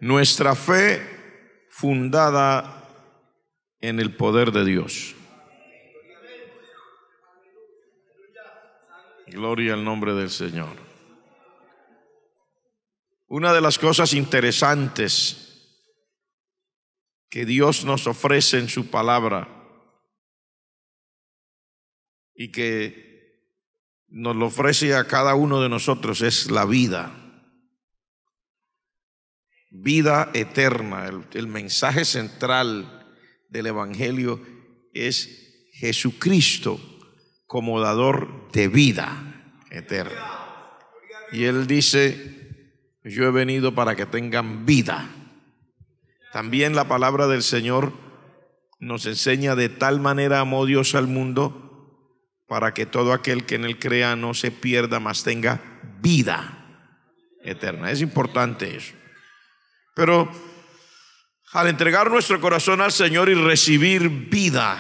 Nuestra fe fundada en el poder de Dios. Gloria al nombre del Señor. Una de las cosas interesantes que Dios nos ofrece en su palabra y que nos lo ofrece a cada uno de nosotros es la vida. Vida eterna. El mensaje central del Evangelio es Jesucristo como dador de vida eterna. Y Él dice: yo he venido para que tengan vida. También la palabra del Señor nos enseña: de tal manera amó Dios al mundo, para que todo aquel que en Él crea no se pierda, mas tenga vida eterna. Es importante eso. Pero al entregar nuestro corazón al Señor y recibir vida,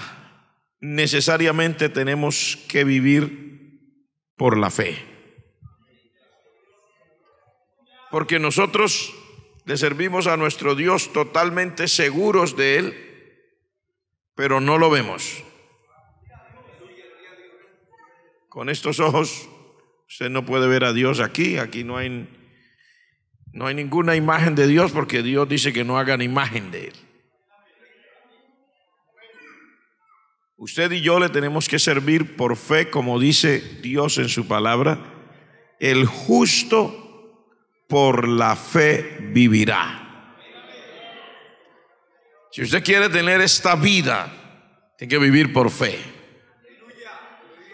necesariamente tenemos que vivir por la fe. Porque nosotros le servimos a nuestro Dios totalmente seguros de Él, pero no lo vemos. Con estos ojos usted no puede ver a Dios aquí. Aquí no hay ninguna imagen de Dios, porque Dios dice que no hagan imagen de Él. Usted y yo le tenemos que servir por fe, como dice Dios en su palabra: el justo por la fe vivirá. Si usted quiere tener esta vida, tiene que vivir por fe.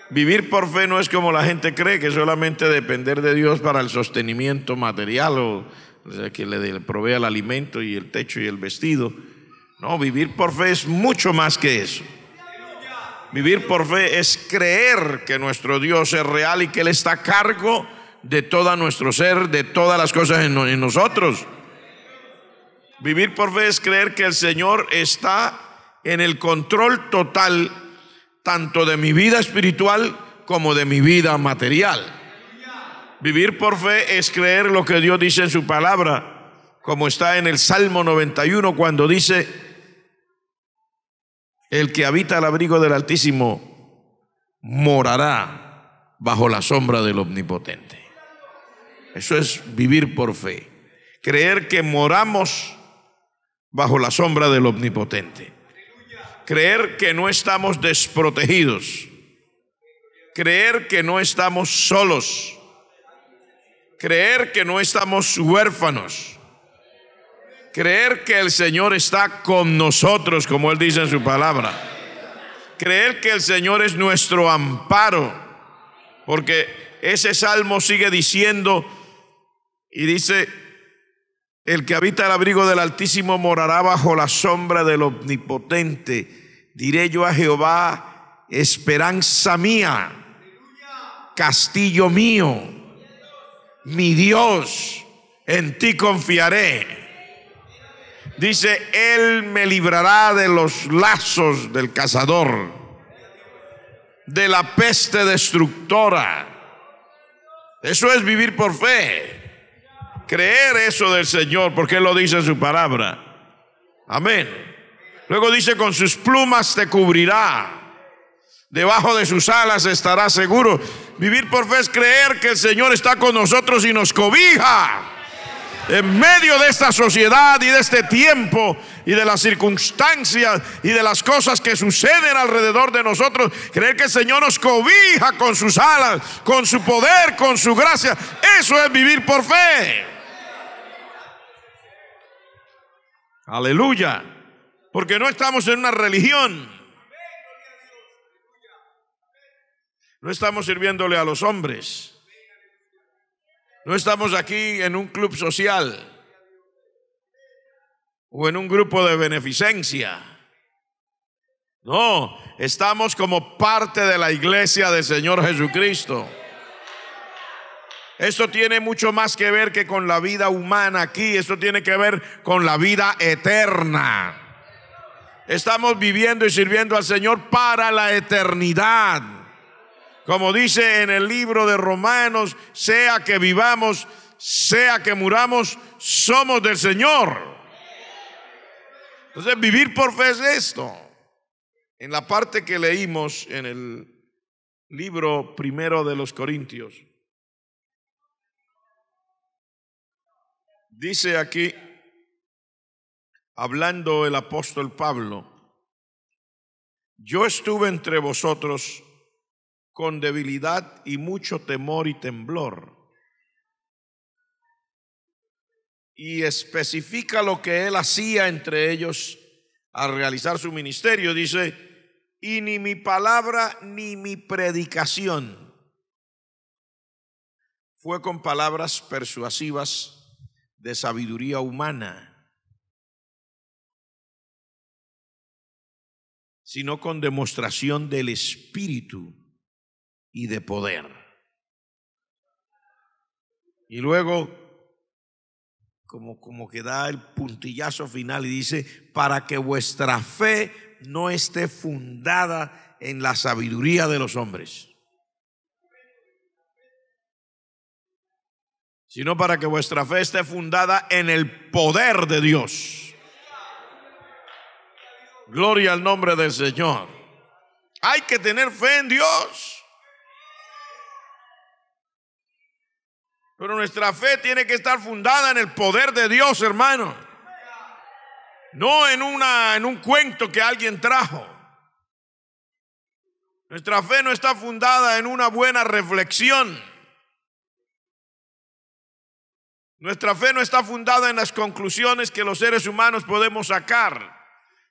Vivir por fe no es como la gente cree, que solamente depender de Dios para el sostenimiento material, o sea, que le provea el alimento y el techo y el vestido. No, vivir por fe es mucho más que eso. Vivir por fe es creer que nuestro Dios es real y que Él está a cargo de todo nuestro ser, de todas las cosas en nosotros. Vivir por fe es creer que el Señor está en el control total, tanto de mi vida espiritual como de mi vida material. Vivir por fe es creer lo que Dios dice en su palabra, como está en el Salmo 91, cuando dice: el que habita al abrigo del Altísimo morará bajo la sombra del Omnipotente. Eso es vivir por fe. Creer que moramos bajo la sombra del Omnipotente. Creer que no estamos desprotegidos. Creer que no estamos solos. Creer que no estamos huérfanos. Creer que el Señor está con nosotros, como Él dice en su palabra. Creer que el Señor es nuestro amparo, porque ese salmo sigue diciendo, y dice: el que habita al abrigo del Altísimo morará bajo la sombra del Omnipotente. Diré yo a Jehová: esperanza mía, castillo mío, mi Dios, en ti confiaré. Dice: Él me librará de los lazos del cazador, de la peste destructora. Eso es vivir por fe. Creer eso del Señor, porque Él lo dice en su palabra. Amén. Luego dice: con sus plumas te cubrirá, debajo de sus alas estarás seguro. Vivir por fe es creer que el Señor está con nosotros y nos cobija en medio de esta sociedad y de este tiempo y de las circunstancias y de las cosas que suceden alrededor de nosotros. Creer que el Señor nos cobija con sus alas, con su poder, con su gracia. Eso es vivir por fe. Aleluya. Porque no estamos en una religión. No estamos sirviéndole a los hombres. No estamos aquí en un club social o en un grupo de beneficencia. No, estamos como parte de la iglesia del Señor Jesucristo. Esto tiene mucho más que ver que con la vida humana aquí. Esto tiene que ver con la vida eterna. Estamos viviendo y sirviendo al Señor para la eternidad. Como dice en el libro de Romanos: sea que vivamos, sea que muramos, somos del Señor. Entonces, vivir por fe es esto. En la parte que leímos en el libro primero de los Corintios, dice aquí, hablando el apóstol Pablo: yo estuve entre vosotros con debilidad y mucho temor y temblor. Y especifica lo que él hacía entre ellos al realizar su ministerio. Dice: y ni mi palabra ni mi predicación fue con palabras persuasivas de sabiduría humana, sino con demostración del Espíritu y de poder. Y luego, como que da el puntillazo final y dice: para que vuestra fe no esté fundada en la sabiduría de los hombres, sino para que vuestra fe esté fundada en el poder de Dios. Gloria al nombre del Señor. Hay que tener fe en Dios, pero nuestra fe tiene que estar fundada en el poder de Dios, hermano, no en un cuento que alguien trajo. Nuestra fe no está fundada en una buena reflexión. Nuestra fe no está fundada en las conclusiones que los seres humanos podemos sacar.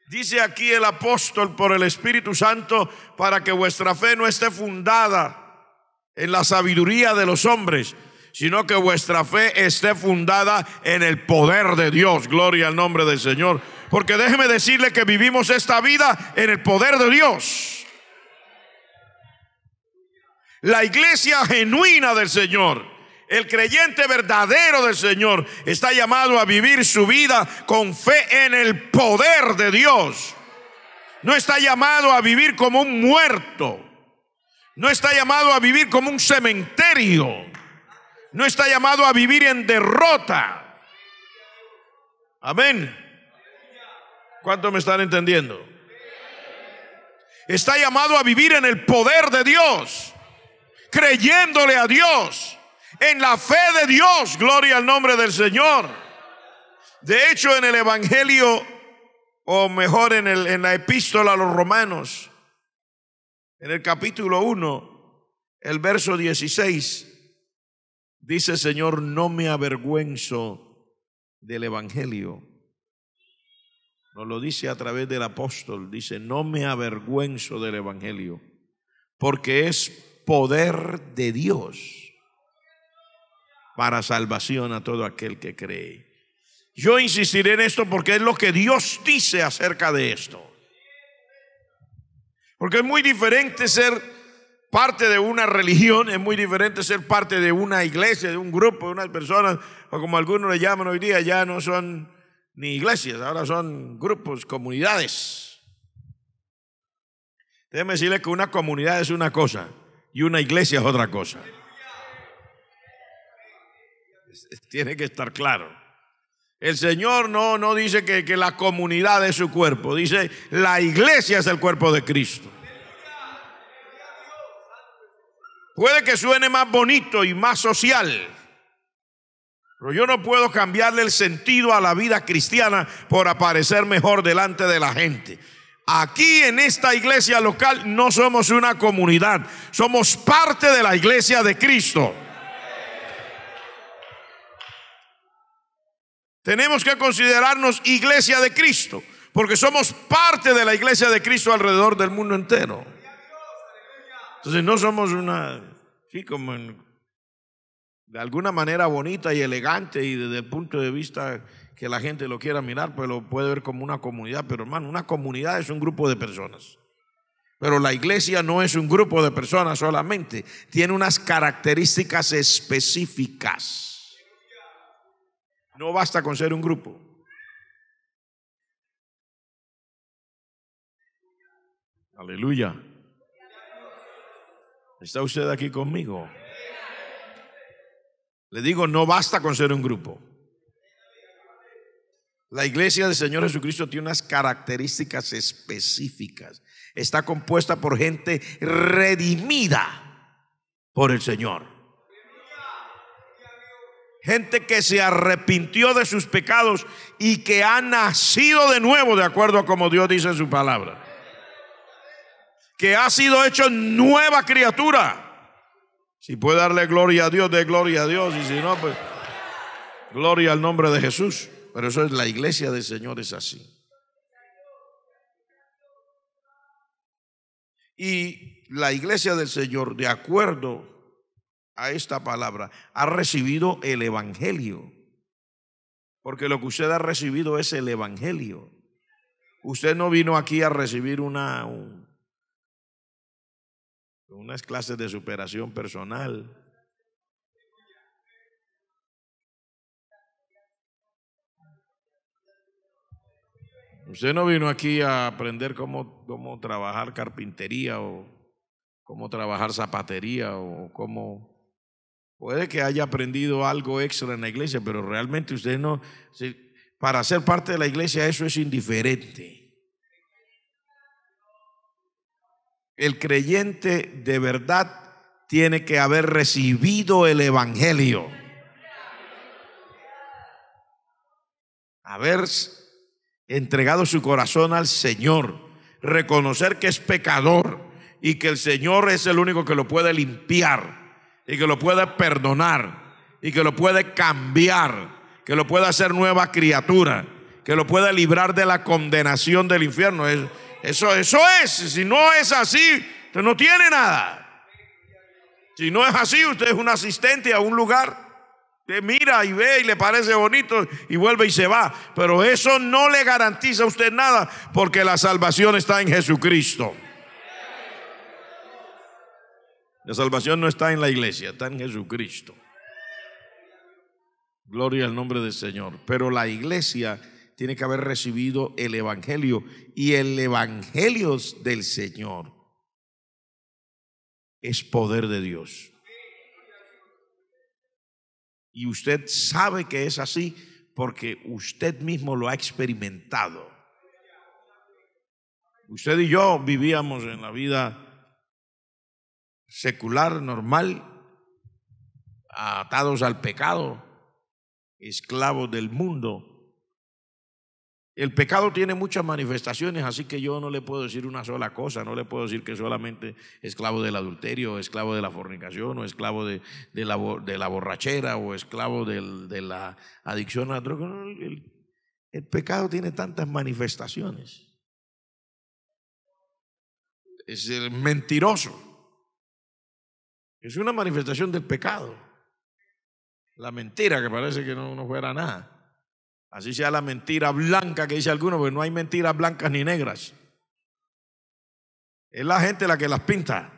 Dice aquí el apóstol por el Espíritu Santo: para que vuestra fe no esté fundada en la sabiduría de los hombres, sino que vuestra fe esté fundada en el poder de Dios. Gloria al nombre del Señor. Porque déjeme decirle que vivimos esta vida en el poder de Dios. La iglesia genuina del Señor, el creyente verdadero del Señor, está llamado a vivir su vida con fe en el poder de Dios. No está llamado a vivir como un muerto. No está llamado a vivir como un cementerio. No está llamado a vivir en derrota. Amén. ¿Cuántos me están entendiendo? Está llamado a vivir en el poder de Dios, creyéndole a Dios, en la fe de Dios. Gloria al nombre del Señor. De hecho, en el Evangelio, o mejor en la epístola a los Romanos, en el capítulo 1, el verso 16, dice: Señor, no me avergüenzo del Evangelio. Nos lo dice a través del apóstol. Dice: no me avergüenzo del Evangelio, porque es poder de Dios para salvación a todo aquel que cree. Yo insistiré en esto porque es lo que Dios dice acerca de esto. Porque es muy diferente ser parte de una religión, es muy diferente ser parte de una iglesia, de un grupo, de unas personas, o como algunos le llaman hoy día, ya no son ni iglesias, ahora son grupos, comunidades. Déjeme decirle que una comunidad es una cosa y una iglesia es otra cosa. Tiene que estar claro. El Señor no dice que la comunidad es su cuerpo. Dice: la iglesia es el cuerpo de Cristo. Puede que suene más bonito y más social, pero yo no puedo cambiarle el sentido a la vida cristiana por aparecer mejor delante de la gente. Aquí en esta iglesia local no somos una comunidad, somos parte de la iglesia de Cristo. Tenemos que considerarnos iglesia de Cristo, porque somos parte de la iglesia de Cristo alrededor del mundo entero. Entonces no somos una, sí, como de alguna manera bonita y elegante, y desde el punto de vista que la gente lo quiera mirar, pues lo puede ver como una comunidad. Pero hermano, una comunidad es un grupo de personas. Pero la iglesia no es un grupo de personas solamente, tiene unas características específicas. No basta con ser un grupo. Aleluya. ¿Está usted aquí conmigo? Le digo, no basta con ser un grupo. La iglesia del Señor Jesucristo tiene unas características específicas. Está compuesta por gente redimida por el Señor. Gente que se arrepintió de sus pecados y que ha nacido de nuevo, de acuerdo a como Dios dice en su palabra. Que ha sido hecho nueva criatura. Si puede darle gloria a Dios, dé gloria a Dios. Y si no, pues gloria al nombre de Jesús. Pero eso es la iglesia del Señor, es así. Y la iglesia del Señor, de acuerdo a esta palabra, ha recibido el evangelio. Porque lo que usted ha recibido es el evangelio. Usted no vino aquí a recibir unas clases de superación personal. Usted no vino aquí a aprender cómo trabajar carpintería o cómo trabajar zapatería o cómo. Puede que haya aprendido algo extra en la iglesia, pero realmente usted no. Para ser parte de la iglesia eso es indiferente. El creyente de verdad tiene que haber recibido el evangelio, haber entregado su corazón al Señor, reconocer que es pecador y que el Señor es el único que lo puede limpiar y que lo puede perdonar y que lo puede cambiar, que lo puede hacer nueva criatura, que lo puede librar de la condenación del infierno. Eso es. Si no es así, usted no tiene nada. Si no es así, usted es un asistente a un lugar. Usted mira y ve y le parece bonito y vuelve y se va. Pero eso no le garantiza a usted nada, porque la salvación está en Jesucristo. La salvación no está en la iglesia, está en Jesucristo. Gloria al nombre del Señor. Pero la iglesia tiene que haber recibido el evangelio, y el evangelio del Señor es poder de Dios. Y usted sabe que es así porque usted mismo lo ha experimentado. Usted y yo vivíamos en la vida secular, normal, atados al pecado, esclavos del mundo. El pecado tiene muchas manifestaciones, así que yo no le puedo decir una sola cosa. No le puedo decir que solamente esclavo del adulterio, o esclavo de la fornicación, o esclavo de la borrachera, o esclavo de la adicción a la droga. No, el pecado tiene tantas manifestaciones. Es el mentiroso. Es una manifestación del pecado. La mentira, que parece que no fuera nada. Así sea la mentira blanca que dice alguno, porque no hay mentiras blancas ni negras. Es la gente la que las pinta,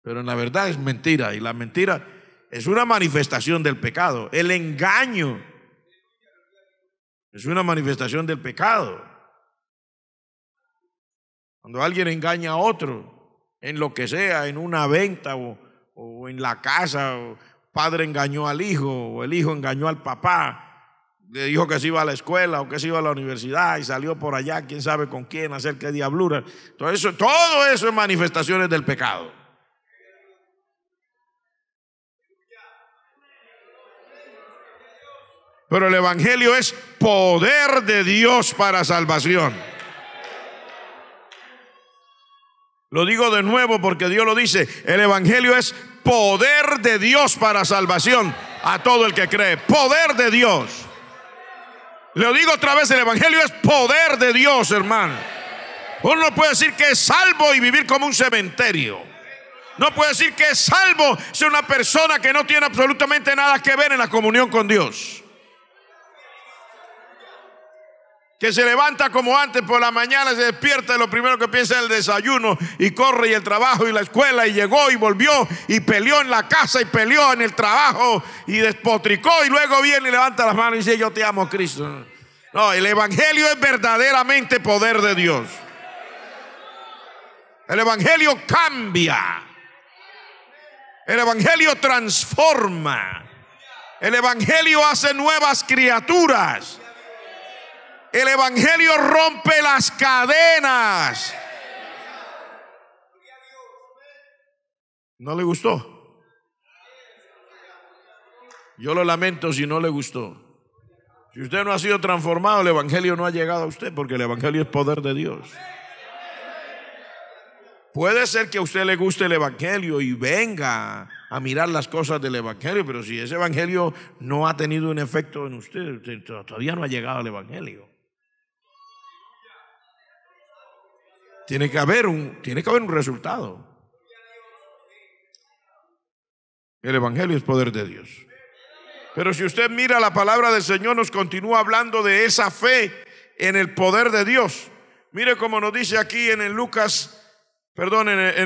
pero en la verdad es mentira. Y la mentira es una manifestación del pecado. El engaño es una manifestación del pecado. Cuando alguien engaña a otro, en lo que sea, en una venta o en la casa, o padre engañó al hijo, o el hijo engañó al papá, le dijo que se iba a la escuela o que se iba a la universidad y salió por allá, quién sabe con quién, a hacer qué diablura. Todo eso es manifestaciones del pecado. Pero el evangelio es poder de Dios para salvación. Lo digo de nuevo porque Dios lo dice. El evangelio es poder de Dios para salvación a todo el que cree. Poder de Dios. Lo digo otra vez, el evangelio es poder de Dios, hermano. Uno no puede decir que es salvo y vivir como un cementerio. No puede decir que es salvo ser una persona que no tiene absolutamente nada que ver en la comunión con Dios. Que se levanta como antes por la mañana, se despierta y lo primero que piensa es el desayuno, y corre, y el trabajo, y la escuela, y llegó y volvió, y peleó en la casa, y peleó en el trabajo, y despotricó, y luego viene y levanta las manos y dice: yo te amo, Cristo. No, el evangelio es verdaderamente poder de Dios. El evangelio cambia. El evangelio transforma. El evangelio hace nuevas criaturas. El evangelio rompe las cadenas. ¿No le gustó? Yo lo lamento si no le gustó. Si usted no ha sido transformado, el evangelio no ha llegado a usted, porque el evangelio es poder de Dios. Puede ser que a usted le guste el evangelio y venga a mirar las cosas del evangelio, pero si ese evangelio no ha tenido un efecto en usted, todavía no ha llegado al evangelio. Tiene que haber un resultado. El evangelio es poder de Dios. Pero si usted mira la palabra del Señor, nos continúa hablando de esa fe en el poder de Dios. Mire cómo nos dice aquí en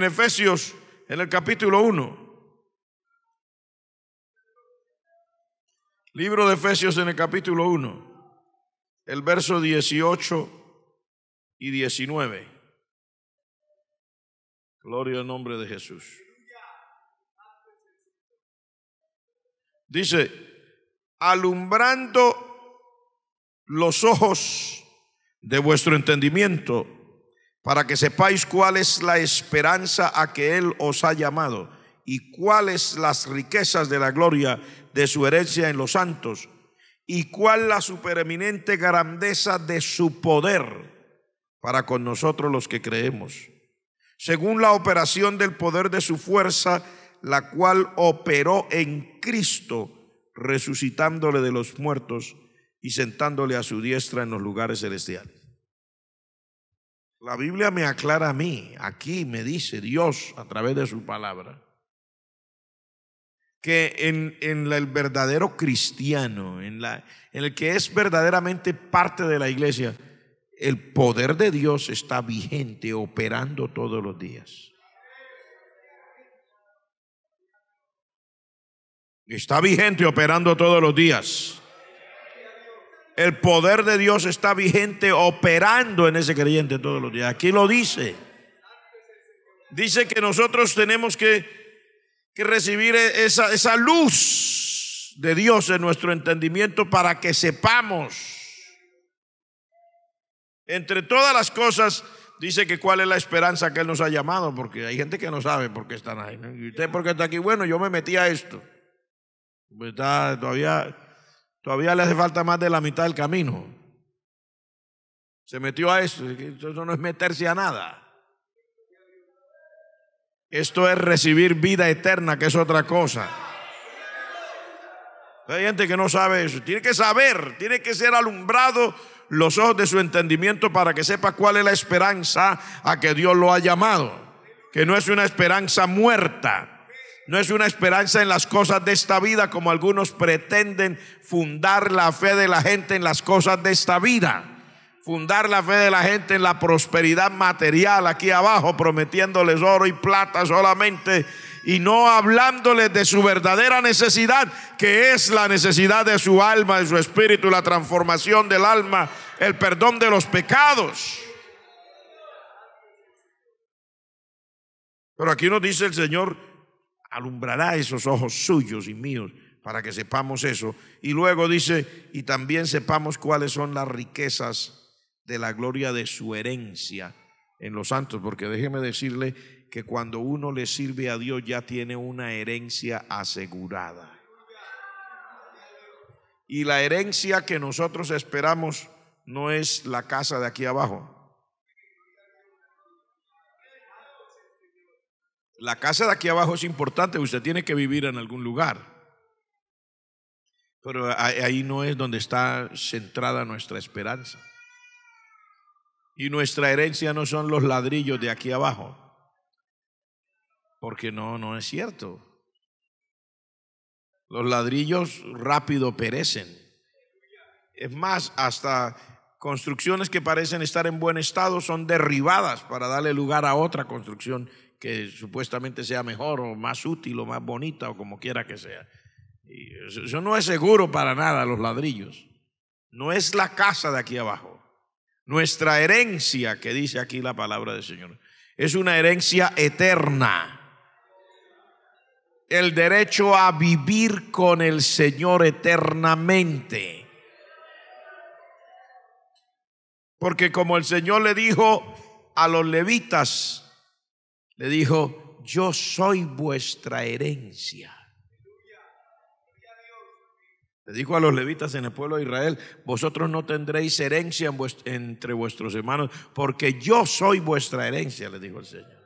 Efesios, en el capítulo 1. Libro de Efesios en el capítulo 1, el verso 18 y 19. Gloria al nombre de Jesús. Dice: alumbrando los ojos de vuestro entendimiento, para que sepáis cuál es la esperanza a que Él os ha llamado, y cuáles las riquezas de la gloria de su herencia en los santos, y cuál la supereminente grandeza de su poder para con nosotros los que creemos, según la operación del poder de su fuerza, la cual operó en Cristo, resucitándole de los muertos y sentándole a su diestra en los lugares celestiales. La Biblia me aclara a mí, aquí me dice Dios a través de su palabra, que en el verdadero cristiano, en el que es verdaderamente parte de la iglesia, el poder de Dios está vigente, operando todos los días. Está vigente, operando todos los días. El poder de Dios está vigente, operando en ese creyente todos los días. Aquí lo dice. Dice que nosotros tenemos que recibir esa luz de Dios en nuestro entendimiento para que sepamos. Entre todas las cosas, dice que cuál es la esperanza que Él nos ha llamado, porque hay gente que no sabe por qué están ahí, ¿no? ¿Y usted por qué está aquí? Bueno, yo me metí a esto. Pues todavía le hace falta más de la mitad del camino. Se metió a esto. Eso no es meterse a nada. Esto es recibir vida eterna, que es otra cosa. Hay gente que no sabe eso. Tiene que saber, tiene que ser alumbrado los ojos de su entendimiento para que sepa cuál es la esperanza a que Dios lo ha llamado. Que no es una esperanza muerta. No es una esperanza en las cosas de esta vida, como algunos pretenden fundar la fe de la gente en las cosas de esta vida. Fundar la fe de la gente en la prosperidad material aquí abajo, prometiéndoles oro y plata solamente, y no hablándoles de su verdadera necesidad, que es la necesidad de su alma, de su espíritu, la transformación del alma, el perdón de los pecados. Pero aquí nos dice el Señor: alumbrará esos ojos suyos y míos para que sepamos eso. Y luego dice: y también sepamos cuáles son las riquezas de la gloria de su herencia en los santos, porque déjeme decirle que cuando uno le sirve a Dios ya tiene una herencia asegurada. Y la herencia que nosotros esperamos no es la casa de aquí abajo. La casa de aquí abajo es importante, usted tiene que vivir en algún lugar, pero ahí no es donde está centrada nuestra esperanza. Y nuestra herencia no son los ladrillos de aquí abajo, porque no es cierto. Los ladrillos rápido perecen. Es más, hasta construcciones que parecen estar en buen estado son derribadas para darle lugar a otra construcción que supuestamente sea mejor o más útil o más bonita o como quiera que sea. Y eso no es seguro para nada, los ladrillos. No es la casa de aquí abajo. Nuestra herencia, que dice aquí la palabra del Señor, es una herencia eterna. el derecho a vivir con el Señor eternamente. Porque como el Señor le dijo a los levitas, le dijo: yo soy vuestra herencia. Le dijo a los levitas en el pueblo de Israel: vosotros no tendréis herencia entre vuestros hermanos, porque yo soy vuestra herencia, le dijo el Señor.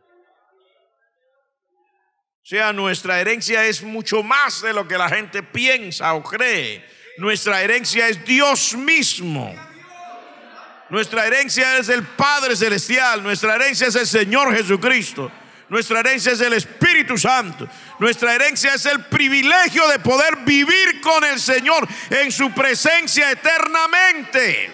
O sea, nuestra herencia es mucho más de lo que la gente piensa o cree. Nuestra herencia es Dios mismo. Nuestra herencia es el Padre Celestial. Nuestra herencia es el Señor Jesucristo. Nuestra herencia es el Espíritu Santo. Nuestra herencia es el privilegio de poder vivir con el Señor en su presencia eternamente.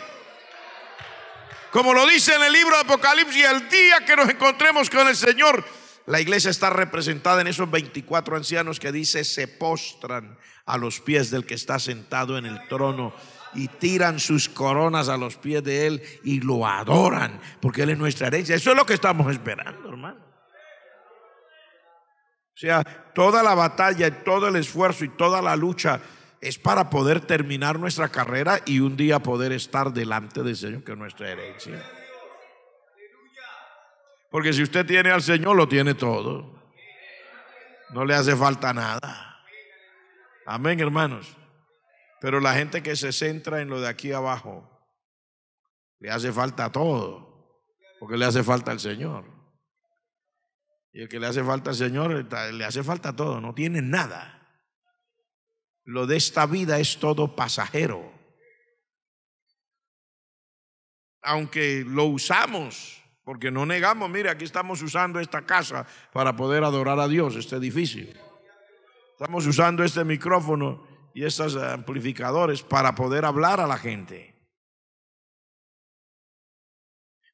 Como lo dice en el libro de Apocalipsis, el día que nos encontremos con el Señor, la iglesia está representada en esos 24 ancianos que dice: se postran a los pies del que está sentado en el trono y tiran sus coronas a los pies de Él y lo adoran, porque Él es nuestra herencia. Eso es lo que estamos esperando, hermano. O sea, toda la batalla, todo el esfuerzo y toda la lucha es para poder terminar nuestra carrera y un día poder estar delante del Señor, que es nuestra herencia. Porque si usted tiene al Señor, lo tiene todo. No le hace falta nada. Amén, hermanos. Pero la gente que se centra en lo de aquí abajo, le hace falta todo, porque le hace falta al Señor. Y el que le hace falta al Señor, le hace falta todo, no tiene nada. Lo de esta vida es todo pasajero. Aunque lo usamos, porque no negamos, mire, aquí estamos usando esta casa para poder adorar a Dios, este edificio. Estamos usando este micrófono y estos amplificadores para poder hablar a la gente.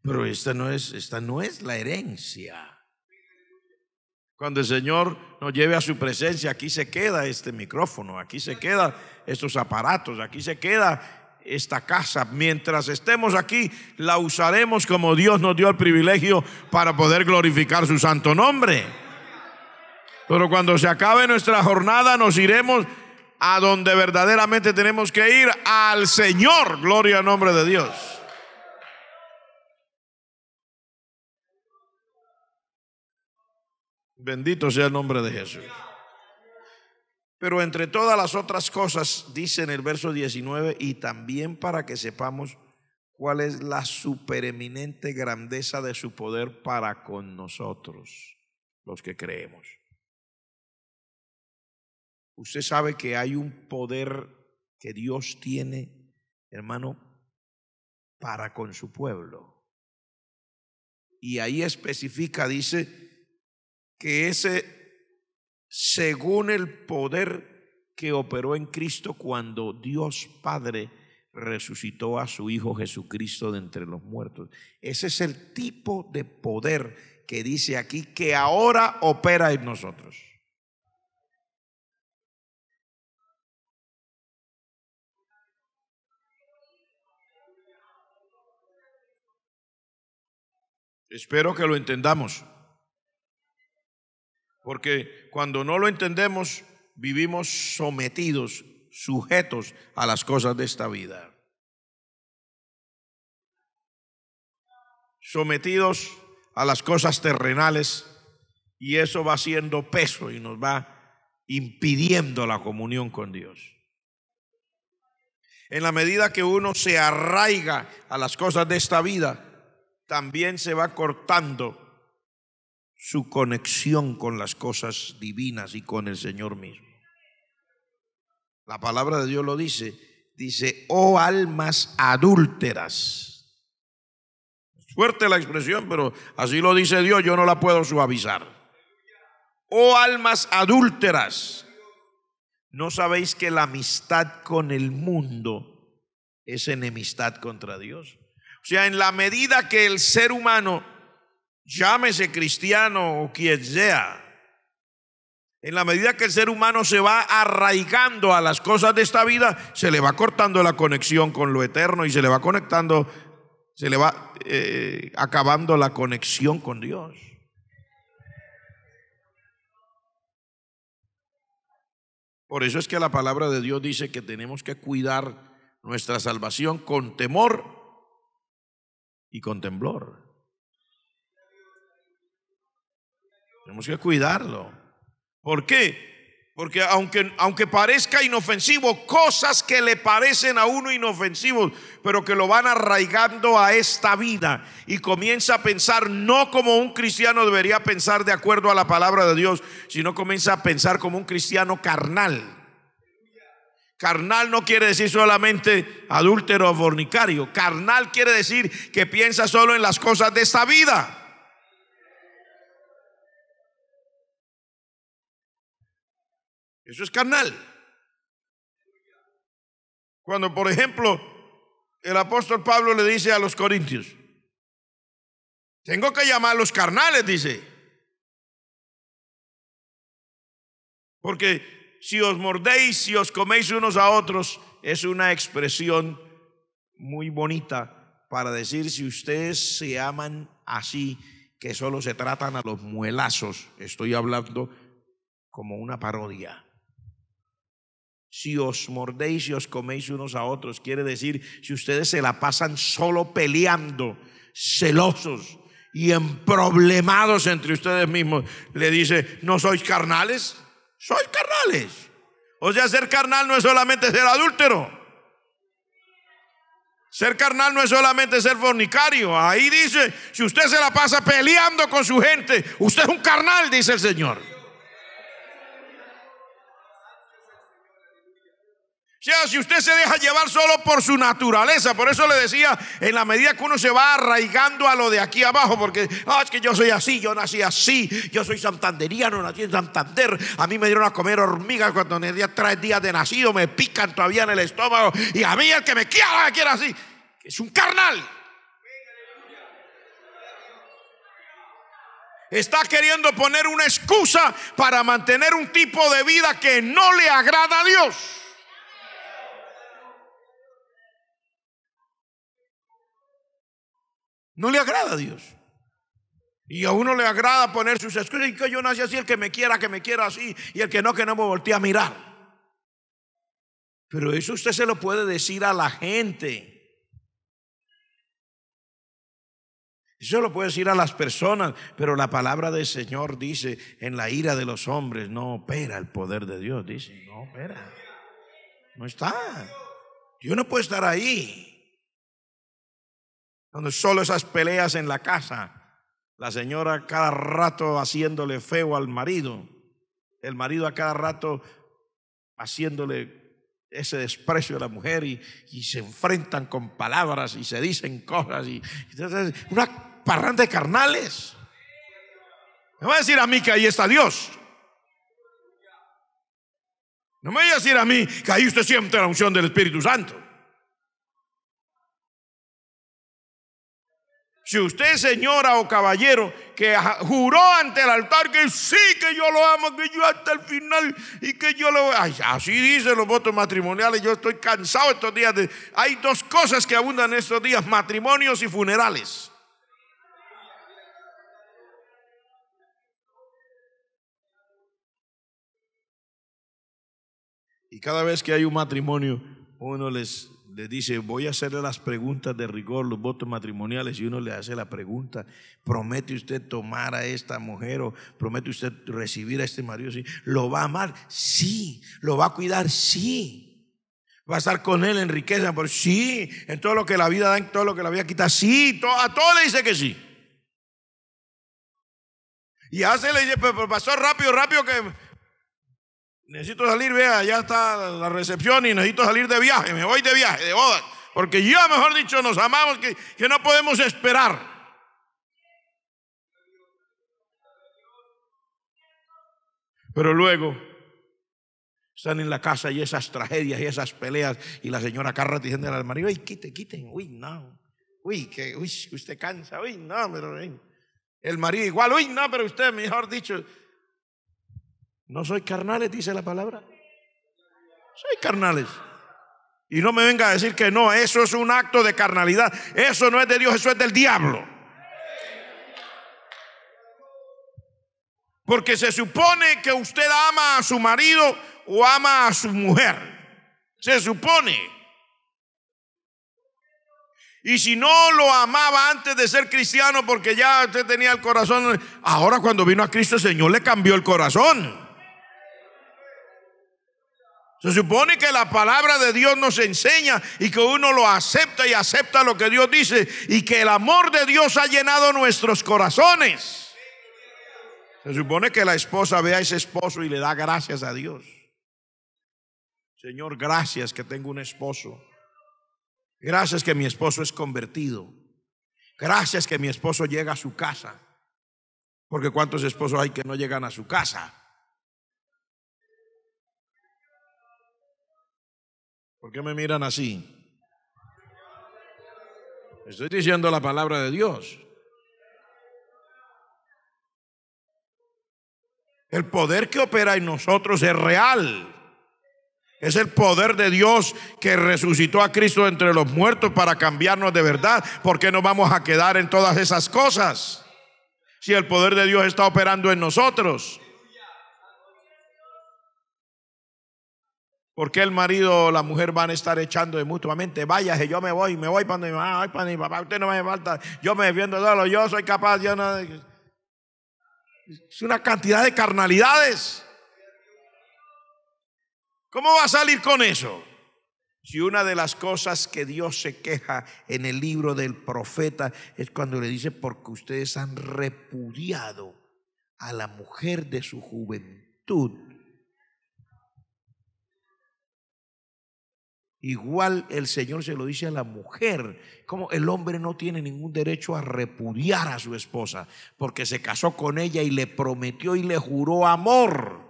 Pero esta no es la herencia. Cuando el Señor nos lleve a su presencia, aquí se queda este micrófono, aquí se quedan estos aparatos, aquí se queda esta casa. Mientras estemos aquí, la usaremos como Dios nos dio el privilegio para poder glorificar su santo nombre. Pero cuando se acabe nuestra jornada, nos iremos a donde verdaderamente tenemos que ir, al Señor. Gloria al nombre de Dios. Bendito sea el nombre de Jesús. Pero entre todas las otras cosas, dice en el verso 19, y también para que sepamos cuál es la supereminente grandeza de su poder para con nosotros, los que creemos. Usted sabe que hay un poder que Dios tiene, hermano, para con su pueblo. Y ahí especifica, dice que ese, según el poder que operó en Cristo cuando Dios Padre resucitó a su Hijo Jesucristo de entre los muertos. Ese es el tipo de poder que dice aquí que ahora opera en nosotros. Espero que lo entendamos, porque cuando no lo entendemos, vivimos sometidos, sujetos a las cosas de esta vida. Sometidos a las cosas terrenales, y eso va haciendo peso y nos va impidiendo la comunión con Dios. En la medida que uno se arraiga a las cosas de esta vida, también se va cortando su conexión con las cosas divinas y con el Señor mismo. La palabra de Dios lo dice, oh almas adúlteras. Fuerte la expresión, pero así lo dice Dios, yo no la puedo suavizar. Oh almas adúlteras, ¿no sabéis que la amistad con el mundo es enemistad contra Dios? O sea, en la medida que el ser humano, llámese cristiano o quien sea, en la medida que el ser humano se va arraigando a las cosas de esta vida, se le va cortando la conexión con lo eterno y se le va conectando, se le va acabando la conexión con Dios. Por eso es que la palabra de Dios dice que tenemos que cuidar nuestra salvación con temor y con temblor. Tenemos que cuidarlo. ¿Por qué? Porque aunque parezca inofensivo, cosas que le parecen a uno inofensivos, pero que lo van arraigando a esta vida, y comienza a pensar no como un cristiano debería pensar de acuerdo a la palabra de Dios, sino comienza a pensar como un cristiano carnal. Carnal no quiere decir solamente adúltero o fornicario. Carnal quiere decir que piensa solo en las cosas de esta vida. Eso es carnal. Cuando, por ejemplo, el apóstol Pablo le dice a los corintios: tengo que llamar a los carnales, dice, porque si os mordéis, si os coméis unos a otros, es una expresión muy bonita para decir si ustedes se aman así, que solo se tratan a los muelazos. Estoy hablando como una parodia. Si os mordéis y os coméis unos a otros, quiere decir si ustedes se la pasan solo peleando, celosos y emproblemados entre ustedes mismos, le dice: ¿no sois carnales? Sois carnales. O sea, ser carnal no es solamente ser adúltero. Ser carnal no es solamente ser fornicario. Ahí dice: si usted se la pasa peleando con su gente, usted es un carnal, dice el Señor. O sea, si usted se deja llevar solo por su naturaleza, por eso le decía, en la medida que uno se va arraigando a lo de aquí abajo, porque es que yo soy así, yo nací así, yo soy santanderiano, nací en Santander, a mí me dieron a comer hormigas cuando tenía 3 días de nacido, me pican todavía en el estómago, y a mí el que me quiera así, es un carnal. Está queriendo poner una excusa para mantener un tipo de vida que no le agrada a Dios. No le agrada a Dios. Y a uno le agrada poner sus excusas: y que yo nací así, el que me quiera así, y el que no me voltee a mirar. Pero eso usted se lo puede decir a la gente. Eso lo puede decir a las personas, pero la palabra del Señor dice: en la ira de los hombres no opera el poder de Dios. Dice, no opera. No está. Dios no puede estar ahí. Donde solo esas peleas en la casa, la señora cada rato haciéndole feo al marido, el marido a cada rato haciéndole ese desprecio a la mujer, y se enfrentan con palabras y se dicen cosas, y entonces una parranda de carnales. Me va a decir a mí que ahí está Dios. No me vaya a decir a mí que ahí usted siente la unción del Espíritu Santo. Si usted, señora o caballero, que juró ante el altar que sí, que yo lo amo, que yo hasta el final, y que yo lo... Ay, así dicen los votos matrimoniales. Yo estoy cansado estos días hay 2 cosas que abundan estos días: matrimonios y funerales. Y cada vez que hay un matrimonio, uno les dice: voy a hacerle las preguntas de rigor, los votos matrimoniales, y uno le hace la pregunta: ¿promete usted tomar a esta mujer, o promete usted recibir a este marido? ¿Sí? ¿Lo va a amar? Sí. ¿Lo va a cuidar? Sí. ¿Va a estar con él en riqueza? Pero sí. En todo lo que la vida da, en todo lo que la vida quita, sí. A todo le dice que sí. Y le dice: pero pastor, rápido que necesito salir, vea, ya está la recepción y necesito salir de viaje, me voy de viaje, de boda, porque ya, mejor dicho, nos amamos que no podemos esperar. Pero luego están en la casa y esas tragedias y esas peleas, y la señora Carra diciendo al marido: uy, quiten, uy, no, uy, que usted cansa, uy, no, pero el marido igual, uy, no, pero usted, mejor dicho, no soy carnales, dice la palabra. Soy carnales. Y no me venga a decir que no, eso es un acto de carnalidad. Eso no es de Dios, eso es del diablo. Porque se supone que usted ama a su marido o ama a su mujer. Se supone. Y si no lo amaba antes de ser cristiano, porque ya usted tenía el corazón, ahora cuando vino a Cristo el Señor le cambió el corazón. Se supone que la palabra de Dios nos enseña y que uno lo acepta y acepta lo que Dios dice, y que el amor de Dios ha llenado nuestros corazones. Se supone que la esposa ve a ese esposo y le da gracias a Dios. Señor, gracias que tengo un esposo. Gracias que mi esposo es convertido. Gracias que mi esposo llega a su casa. Porque ¿cuántos esposos hay que no llegan a su casa? ¿Por qué me miran así? Estoy diciendo la palabra de Dios. El poder que opera en nosotros es real. Es el poder de Dios que resucitó a Cristo entre los muertos para cambiarnos de verdad. ¿Por qué nos vamos a quedar en todas esas cosas si el poder de Dios está operando en nosotros? ¿Por qué el marido o la mujer van a estar echando de mutuamente? Váyase, yo me voy para mi mamá, voy para mi papá, usted no me falta, yo me defiendo solo, yo soy capaz, yo no. Es una cantidad de carnalidades. ¿Cómo va a salir con eso? Si una de las cosas que Dios se queja en el libro del profeta es cuando le dice: porque ustedes han repudiado a la mujer de su juventud. Igual el Señor se lo dice a la mujer. Como el hombre no tiene ningún derecho a repudiar a su esposa, porque se casó con ella y le prometió y le juró amor.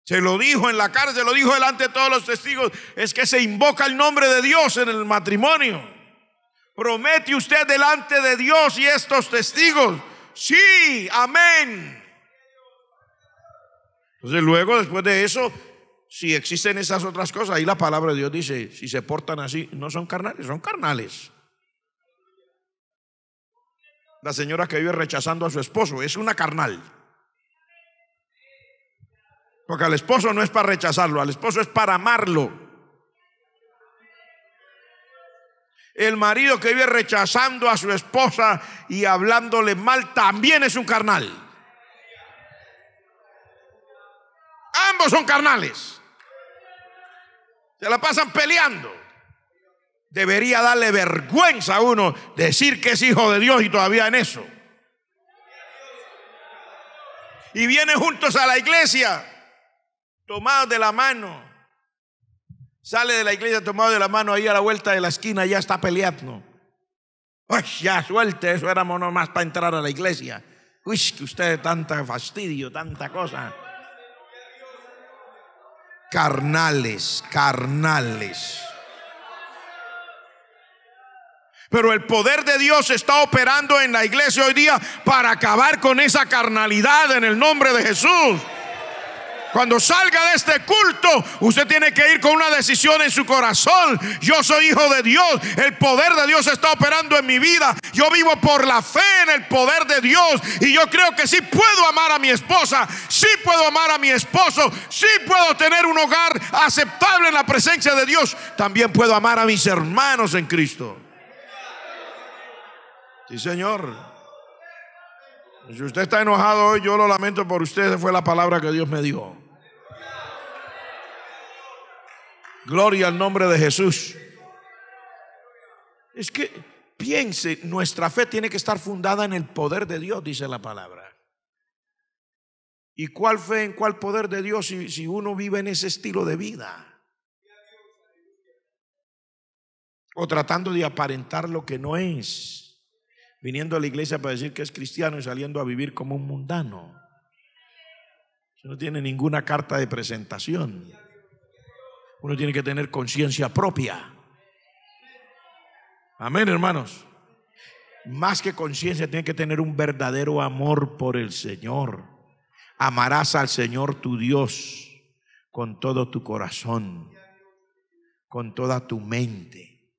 Se lo dijo en la cárcel, se lo dijo delante de todos los testigos. Es que se invoca el nombre de Dios en el matrimonio. Promete usted delante de Dios y estos testigos. Sí, amén. Entonces luego, después de eso, si existen esas otras cosas, ahí la palabra de Dios dice: si se portan así, no son carnales, son carnales. La señora que vive rechazando a su esposo es una carnal. Porque al esposo no es para rechazarlo, al esposo es para amarlo. El marido que vive rechazando a su esposa y hablándole mal también es un carnal. Ambos son carnales. Se la pasan peleando. Debería darle vergüenza a uno decir que es hijo de Dios y todavía en eso. Y vienen juntos a la iglesia, tomados de la mano. Sale de la iglesia tomado de la mano, ahí a la vuelta de la esquina ya está peleando. Uy, ya suelte, eso éramos nomás para entrar a la iglesia. Uy, que usted tanta fastidio, tanta cosa. Carnales, carnales. Pero el poder de Dios está operando en la iglesia hoy día para acabar con esa carnalidad en el nombre de Jesús. Cuando salga de este culto, usted tiene que ir con una decisión en su corazón. Yo soy hijo de Dios. El poder de Dios está operando en mi vida. Yo vivo por la fe en el poder de Dios. Y yo creo que sí puedo amar a mi esposa. Sí puedo amar a mi esposo. Sí puedo tener un hogar aceptable en la presencia de Dios. También puedo amar a mis hermanos en Cristo. Sí, Señor. Si usted está enojado hoy, yo lo lamento por usted. Esa fue la palabra que Dios me dio. Gloria al nombre de Jesús. Es que piense, nuestra fe tiene que estar fundada en el poder de Dios, dice la palabra. ¿Y cuál fe en cuál poder de Dios si uno vive en ese estilo de vida? O tratando de aparentar lo que no es, viniendo a la iglesia para decir que es cristiano y saliendo a vivir como un mundano. No tiene ninguna carta de presentación. Uno tiene que tener conciencia propia. Amén, hermanos. Más que conciencia, tiene que tener un verdadero amor por el Señor. Amarás al Señor tu Dios con todo tu corazón, con toda tu mente,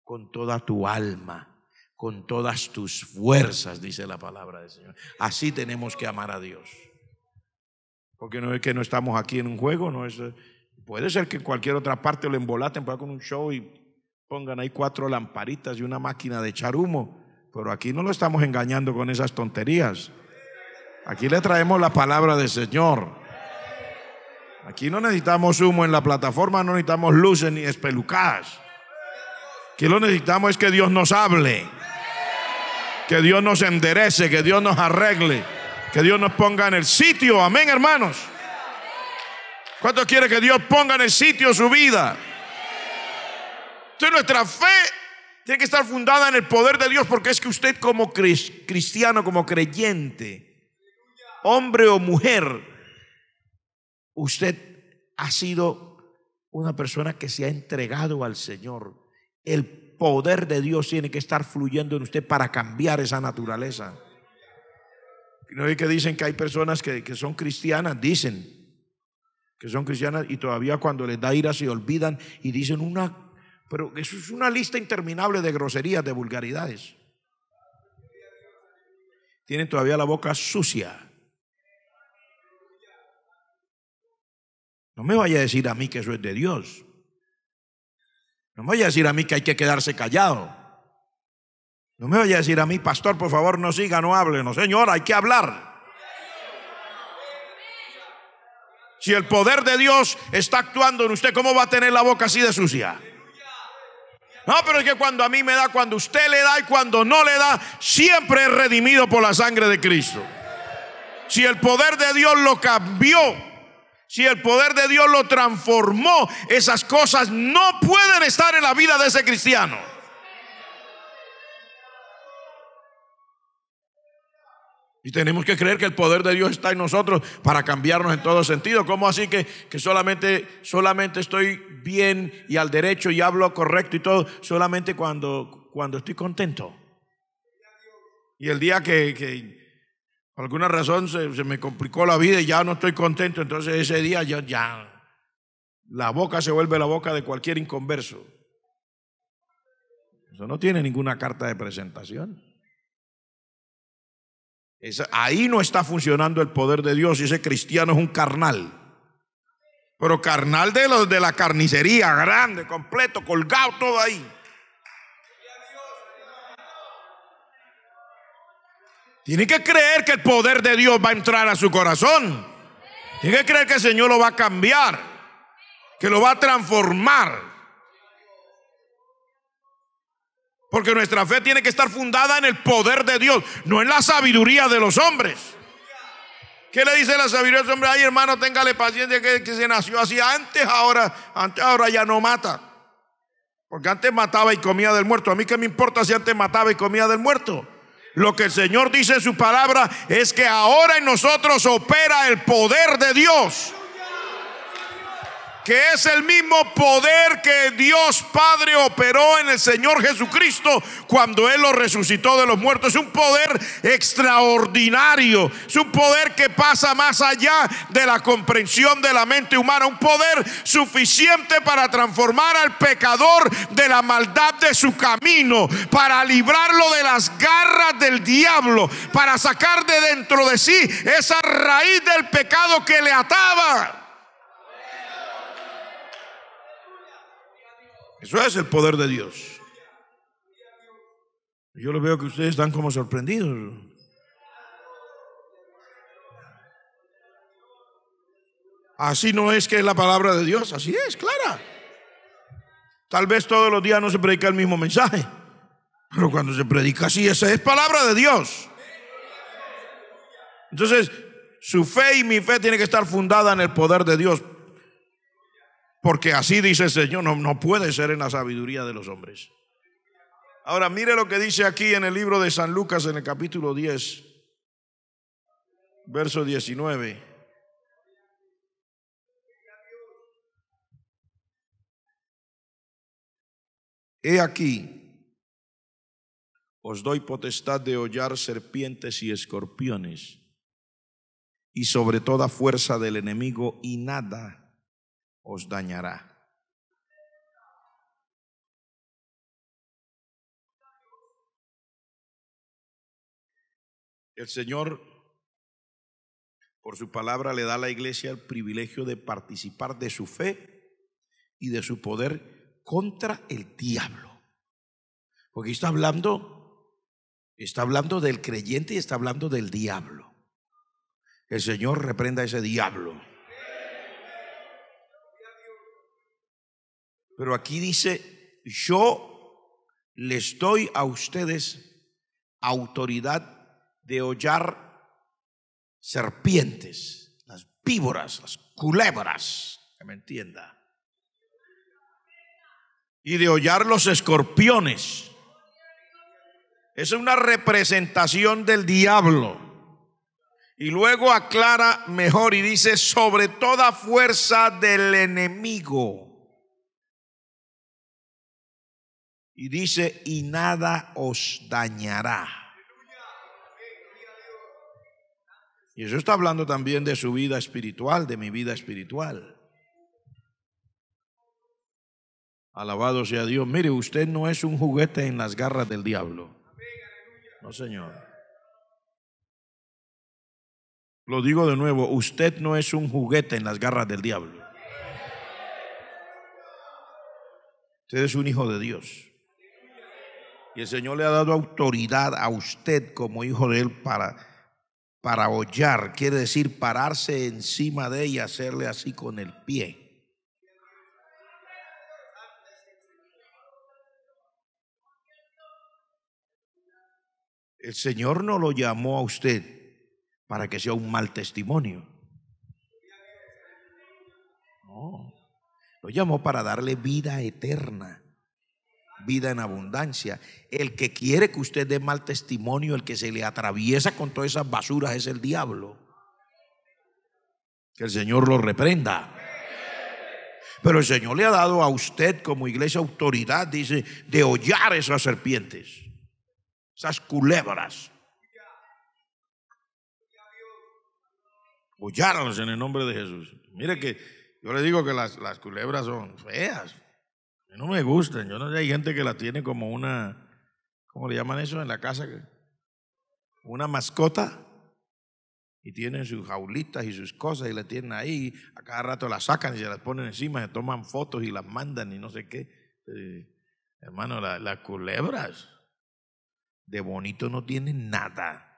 con toda tu alma, con todas tus fuerzas, dice la palabra del Señor. Así tenemos que amar a Dios. Porque no es que no estamos aquí en un juego, no es, puede ser que en cualquier otra parte lo embolaten con un show y pongan ahí 4 lamparitas y una máquina de echar humo, pero aquí no lo estamos engañando con esas tonterías. Aquí le traemos la palabra del Señor. Aquí no necesitamos humo en la plataforma, no necesitamos luces ni espelucadas. Aquí lo necesitamos es que Dios nos hable, que Dios nos enderece, que Dios nos arregle, que Dios nos ponga en el sitio. Amén, hermanos. ¿Cuántos quiere que Dios ponga en el sitio su vida? Entonces nuestra fe tiene que estar fundada en el poder de Dios, porque es que usted como cristiano, como creyente, hombre o mujer, usted ha sido una persona que se ha entregado al Señor. El poder de Dios tiene que estar fluyendo en usted para cambiar esa naturaleza. ¿No es que dicen que hay personas que son cristianas? Dicen que son cristianas y todavía cuando les da ira se olvidan y dicen pero eso es una lista interminable de groserías, de vulgaridades. Tienen todavía la boca sucia. No me vaya a decir a mí que eso es de Dios. No me vaya a decir a mí que hay que quedarse callado. No me vaya a decir a mí, pastor, por favor no siga, no hable. No, señor, hay que hablar. Si el poder de Dios está actuando en usted, ¿cómo va a tener la boca así de sucia? No, pero es que cuando a mí me da, cuando usted le da y cuando no le da, siempre es redimido por la sangre de Cristo. Si el poder de Dios lo cambió, si el poder de Dios lo transformó, esas cosas no pueden estar en la vida de ese cristiano. Y tenemos que creer que el poder de Dios está en nosotros para cambiarnos en todo sentido. ¿Cómo así que solamente estoy bien y al derecho y hablo correcto y todo? Solamente cuando estoy contento. Y el día que por alguna razón se me complicó la vida y ya no estoy contento, entonces ese día ya la boca se vuelve la boca de cualquier inconverso. Eso no tiene ninguna carta de presentación. Ahí no está funcionando el poder de Dios y ese cristiano es un carnal. Pero carnal de los de la carnicería, grande, completo, colgado, todo ahí. Tiene que creer que el poder de Dios va a entrar a su corazón. Tiene que creer que el Señor lo va a cambiar, que lo va a transformar. Porque nuestra fe tiene que estar fundada en el poder de Dios, no en la sabiduría de los hombres. ¿Qué le dice la sabiduría de los hombres? Ay, hermano, téngale paciencia que se nació así. Antes ahora ya no mata. Porque antes mataba y comía del muerto. A mí qué me importa si antes mataba y comía del muerto. Lo que el Señor dice en su palabra es que ahora en nosotros opera el poder de Dios, que es el mismo poder que Dios Padre operó en el Señor Jesucristo cuando Él lo resucitó de los muertos. Es un poder extraordinario, es un poder que pasa más allá de la comprensión de la mente humana, un poder suficiente para transformar al pecador de la maldad de su camino, para librarlo de las garras del diablo, para sacar de dentro de sí esa raíz del pecado que le ataba. Eso es el poder de Dios. Yo lo veo que ustedes están como sorprendidos. Así no es que es la palabra de Dios, así es, clara. Tal vez todos los días no se predica el mismo mensaje, pero cuando se predica así, esa es palabra de Dios. Entonces, su fe y mi fe tiene que estar fundada en el poder de Dios. Porque así dice el Señor, no puede ser en la sabiduría de los hombres. Ahora mire lo que dice aquí en el libro de San Lucas en el capítulo 10, verso 19. He aquí, os doy potestad de hollar serpientes y escorpiones y sobre toda fuerza del enemigo, y nada os dañará. El Señor, por su palabra, le da a la iglesia el privilegio de participar de su fe y de su poder contra el diablo. Porque está hablando del creyente y está hablando del diablo. El Señor reprenda a ese diablo. Pero aquí dice: yo les doy a ustedes autoridad de hollar serpientes, las víboras, las culebras, que me entienda, y de hollar los escorpiones. Es una representación del diablo. Y luego aclara mejor y dice: sobre toda fuerza del enemigo. Y dice: y nada os dañará. Y eso está hablando también de su vida espiritual, de mi vida espiritual. Alabado sea Dios. Mire, usted no es un juguete en las garras del diablo. No, señor. Lo digo de nuevo, usted no es un juguete en las garras del diablo. Usted es un hijo de Dios. Y el Señor le ha dado autoridad a usted como hijo de Él para hollar, quiere decir pararse encima de ella y hacerle así con el pie. El Señor no lo llamó a usted para que sea un mal testimonio. No, lo llamó para darle vida eterna, vida en abundancia. El que quiere que usted dé mal testimonio, el que se le atraviesa con todas esas basuras, es el diablo. Que el Señor lo reprenda. Pero el Señor le ha dado a usted como iglesia autoridad, dice, de hollar esas serpientes, esas culebras. Hollarlas en el nombre de Jesús. Mire que yo le digo que las culebras son feas. A mí no me gustan. Yo no sé, hay gente que la tiene como una, ¿cómo le llaman eso en la casa? Una mascota. Y tienen sus jaulitas y sus cosas y la tienen ahí. A cada rato las sacan y se las ponen encima, se toman fotos y las mandan y no sé qué. Hermano, las culebras de bonito no tienen nada.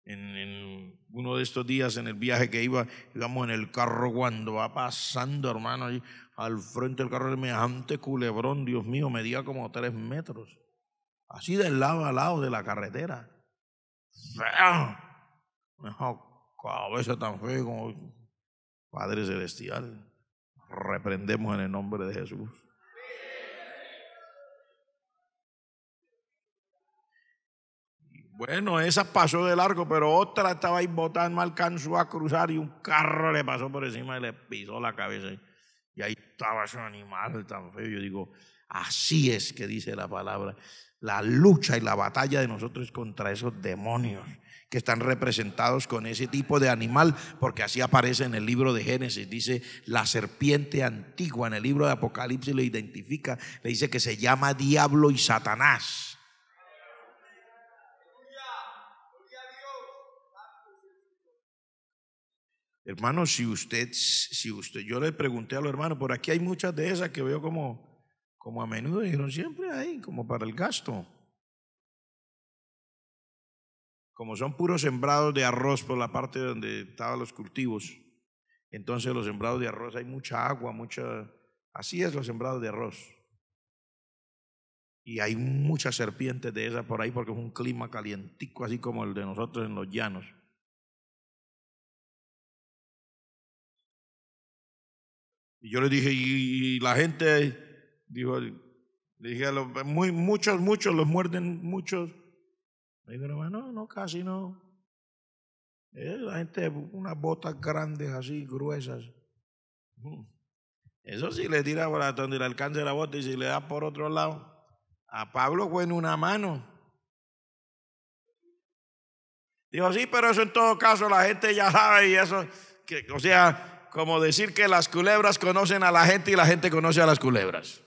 En uno de estos días, en el viaje que íbamos en el carro, cuando va pasando, hermano, ahí al frente del carro, semejante culebrón, Dios mío, medía como 3 metros, así de lado a lado de la carretera. Fea, esa cabeza tan fea como Padre Celestial. Reprendemos en el nombre de Jesús. Bueno, esa pasó de largo, pero otra estaba ahí botada, no alcanzó a cruzar y un carro le pasó por encima y le pisó la cabeza. Y ahí estaba ese animal tan feo. Yo digo, así es que dice la palabra. La lucha y la batalla de nosotros es contra esos demonios que están representados con ese tipo de animal, porque así aparece en el libro de Génesis. Dice la serpiente antigua. En el libro de Apocalipsis lo identifica, le dice que se llama Diablo y Satanás. Hermano, si usted, yo le pregunté a los hermanos, por aquí hay muchas de esas que veo como a menudo, dijeron, siempre hay, como para el gasto. Como son puros sembrados de arroz por la parte donde estaban los cultivos, entonces los sembrados de arroz hay mucha agua, así es los sembrados de arroz. Y hay muchas serpientes de esas por ahí porque es un clima calientico, así como el de nosotros en los llanos. Y yo le dije, y la gente dijo, le dije, muchos los muerden, muchos. Me dijeron, no, casi no. La gente, unas botas grandes así, gruesas. Eso sí le tira por donde le alcance la bota, y si le da por otro lado. A Pablo fue en una mano. Dijo, sí, pero eso en todo caso la gente ya sabe, y eso, o sea, como decir que las culebras conocen a la gente y la gente conoce a las culebras.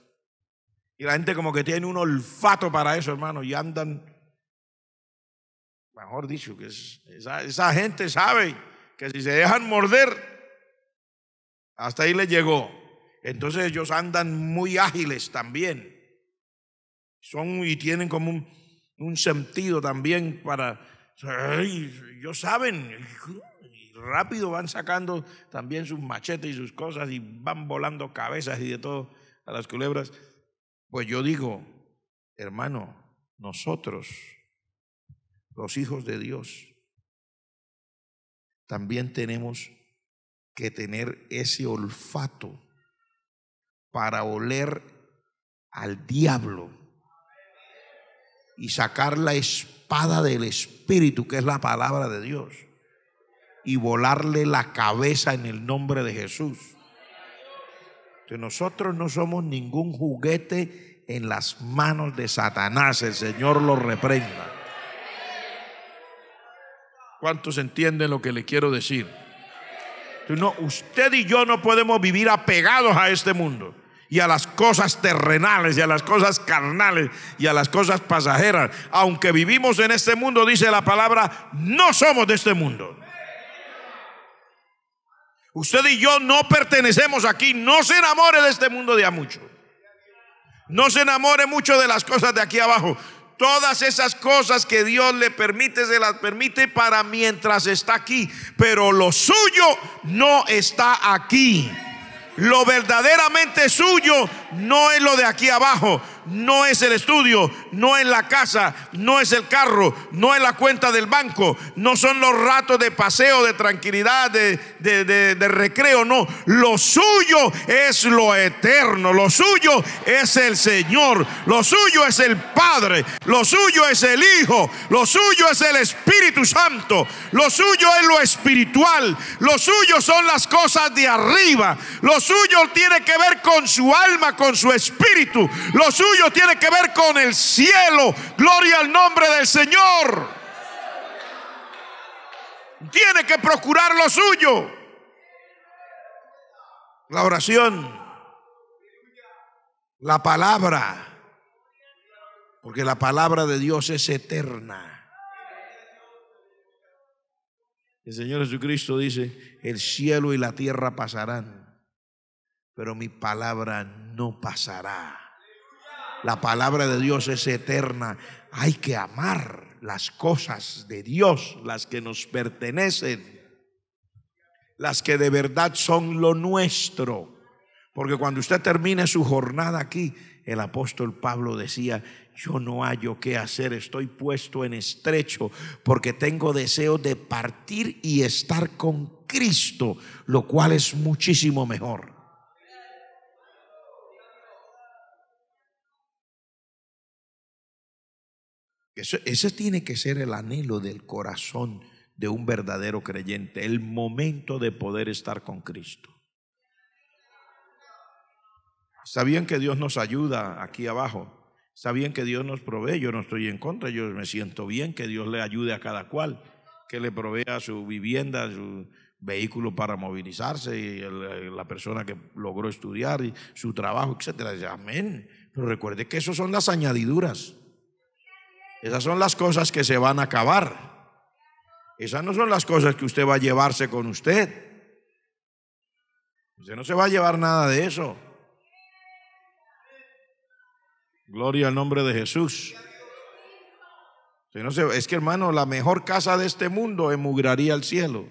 Y la gente como que tiene un olfato para eso, hermano, y andan, mejor dicho, que esa gente sabe que si se dejan morder, hasta ahí les llegó. Entonces ellos andan muy ágiles también. Y tienen como un sentido también para, ellos saben, y rápido van sacando también sus machetes y sus cosas y van volando cabezas y de todo a las culebras. Pues yo digo, hermano, nosotros, los hijos de Dios, también tenemos que tener ese olfato para oler al diablo y sacar la espada del Espíritu, que es la palabra de Dios, y volarle la cabeza en el nombre de Jesús. Que nosotros no somos ningún juguete en las manos de Satanás. El Señor lo reprenda. ¿Cuántos entienden lo que le quiero decir? No, usted y yo no podemos vivir apegados a este mundo y a las cosas terrenales y a las cosas carnales y a las cosas pasajeras. Aunque vivimos en este mundo, dice la palabra, no somos de este mundo. Usted y yo no pertenecemos aquí. No se enamore de este mundo de a mucho. No se enamore mucho de las cosas de aquí abajo. Todas esas cosas que Dios le permite, se las permite para mientras está aquí. Pero lo suyo no está aquí. Lo verdaderamente suyo no es lo de aquí abajo. No es el estudio, no es la casa, no es el carro, no es la cuenta del banco, no son los ratos de paseo, de tranquilidad, de recreo, no. Lo suyo es lo eterno, lo suyo es el Señor, lo suyo es el Padre, lo suyo es el Hijo, lo suyo es el Espíritu Santo, lo suyo es lo espiritual, lo suyo son las cosas de arriba, lo suyo tiene que ver con su alma, con su espíritu, lo suyo tiene que ver con el cielo. Gloria al nombre del Señor. Tiene que procurar lo suyo. La oración, la palabra, porque la palabra de Dios es eterna. El Señor Jesucristo dice: el cielo y la tierra pasarán, pero mi palabra no pasará. La palabra de Dios es eterna. Hay que amar las cosas de Dios, las que nos pertenecen, las que de verdad son lo nuestro. Porque cuando usted termine su jornada aquí, el apóstol Pablo decía: yo no hallo qué hacer, estoy puesto en estrecho, porque tengo deseo de partir y estar con Cristo, lo cual es muchísimo mejor. Ese tiene que ser el anhelo del corazón de un verdadero creyente, el momento de poder estar con Cristo. Está bien que Dios nos ayuda aquí abajo, está bien que Dios nos provee, yo no estoy en contra, yo me siento bien que Dios le ayude a cada cual, que le provea su vivienda, su vehículo para movilizarse, y la persona que logró estudiar, y su trabajo, etcétera. Amén. Pero recuerde que eso son las añadiduras. Esas son las cosas que se van a acabar. Esas no son las cosas que usted va a llevarse con usted. Usted no se va a llevar nada de eso. Gloria al nombre de Jesús. Es que, hermano, la mejor casa de este mundo emigraría al cielo.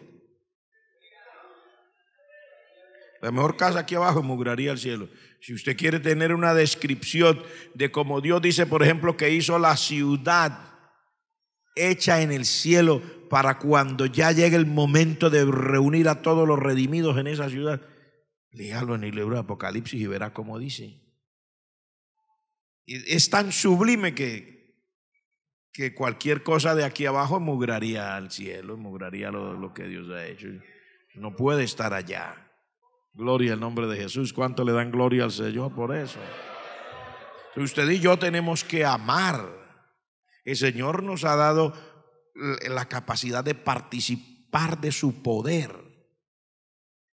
La mejor casa aquí abajo emigraría al cielo. Si usted quiere tener una descripción de cómo Dios dice, por ejemplo, que hizo la ciudad hecha en el cielo para cuando ya llegue el momento de reunir a todos los redimidos en esa ciudad, léalo en el libro de Apocalipsis y verá cómo dice. Es tan sublime que cualquier cosa de aquí abajo emigraría al cielo, emigraría lo que Dios ha hecho. No puede estar allá. Gloria al nombre de Jesús. ¿Cuánto le dan gloria al Señor por eso? Usted y yo tenemos que amar. El Señor nos ha dado la capacidad de participar de su poder